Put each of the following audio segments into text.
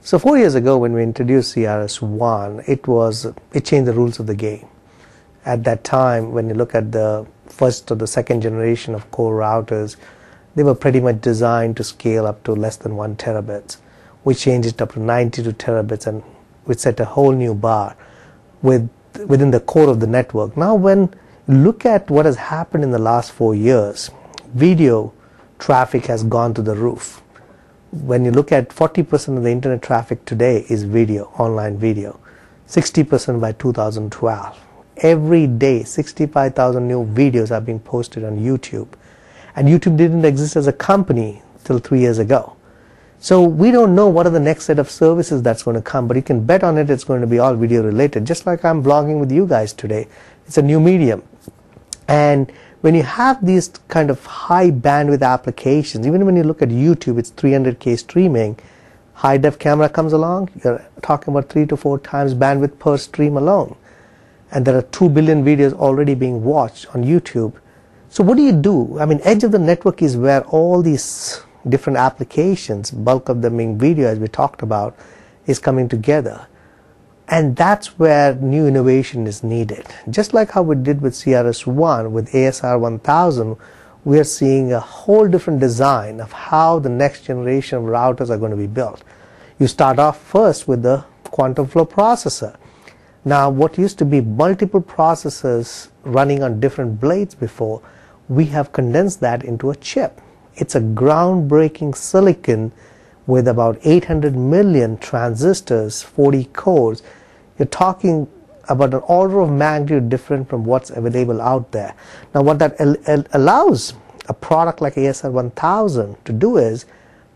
So 4 years ago when we introduced CRS-1, it changed the rules of the game. At that time, when you look at the first or the second generation of core routers, they were pretty much designed to scale up to less than 1 terabits. We changed it up to 92 terabits and we set a whole new bar within the core of the network. Now when you look at what has happened in the last 4 years, video traffic has gone to the roof. When you look at 40% of the internet traffic today is video, online video, 60% by 2012. Every day 65,000 new videos are being posted on YouTube, and YouTube didn't exist as a company till 3 years ago. So we don't know what are the next set of services that's going to come, but you can bet on it, it's going to be all video related. Just like I'm blogging with you guys today, it's a new medium. And when you have these kind of high bandwidth applications, even when you look at YouTube, it's 300K streaming, high def camera comes along, you're talking about 3 to 4 times bandwidth per stream alone. And there are 2 billion videos already being watched on YouTube. So what do you do? I mean, edge of the network is where all these different applications, bulk of them being video as we talked about, is coming together. And that's where new innovation is needed. Just like how we did with CRS-1, with ASR 1000, we are seeing a whole different design of how the next generation of routers are going to be built. You start off first with the quantum flow processor. Now, what used to be multiple processors running on different blades before, we have condensed that into a chip. It's a groundbreaking silicon with about 800 million transistors, 40 cores. You're talking about an order of magnitude different from what's available out there. Now what that allows a product like ASR 1000 to do is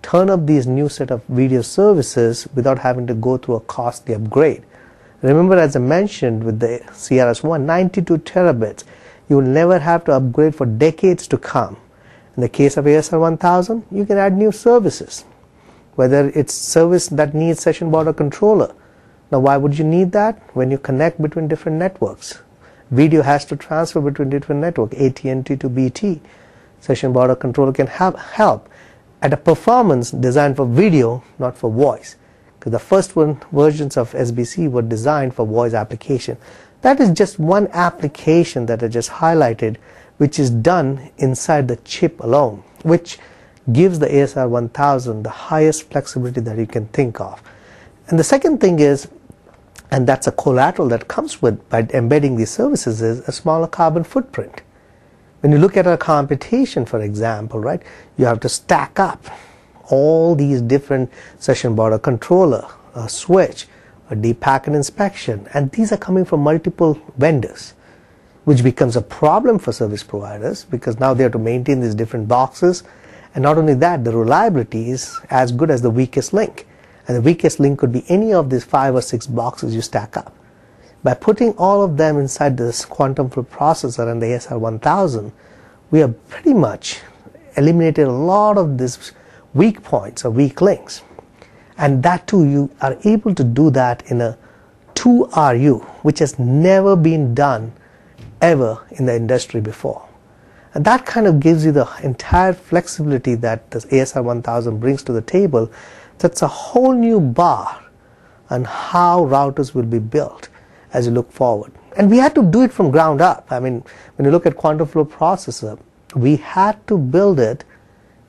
turn up these new set of video services without having to go through a costly upgrade. Remember, as I mentioned with the CRS-1, 92 terabits. You will never have to upgrade for decades to come. In the case of ASR 1000, you can add new services, whether it's service that needs session border controller. Now why would you need that? When you connect between different networks, video has to transfer between different networks, AT&T to BT. Session border controller can help at a performance designed for video, not for voice, because the first versions of SBC were designed for voice application. That is just one application that I just highlighted, which is done inside the chip alone, which gives the ASR 1000 the highest flexibility that you can think of. And the second thing is, and that's a collateral that comes with by embedding these services, is a smaller carbon footprint. When you look at a computation, for example, right, you have to stack up all these different session border controller, a switch, a deep packet inspection, and these are coming from multiple vendors, which becomes a problem for service providers because now they have to maintain these different boxes. And not only that, the reliability is as good as the weakest link. And the weakest link could be any of these 5 or 6 boxes you stack up. By putting all of them inside this quantum flow processor and the ASR 1000, we have pretty much eliminated a lot of these weak points or weak links. And that too, you are able to do that in a 2RU, which has never been done ever in the industry before. And that kind of gives you the entire flexibility that this ASR 1000 brings to the table. That's a whole new bar on how routers will be built as you look forward. And we had to do it from ground up. I mean, when you look at quantum flow processor, we had to build it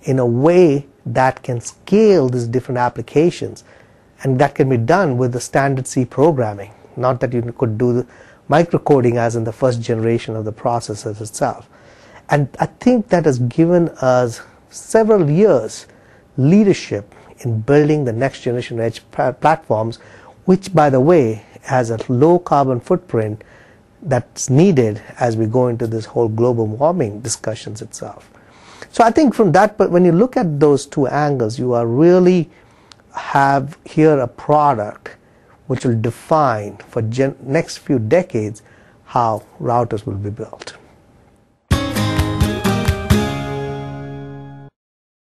in a way that can scale these different applications, and that can be done with the standard C programming, not that you could do the microcoding as in the first generation of the processors itself. And I think that has given us several years leadership in building the next generation edge platforms, which by the way has a low carbon footprint that's needed as we go into this whole global warming discussions itself. So I think from that, but when you look at those two angles, you are really have here a product which will define for next few decades how routers will be built.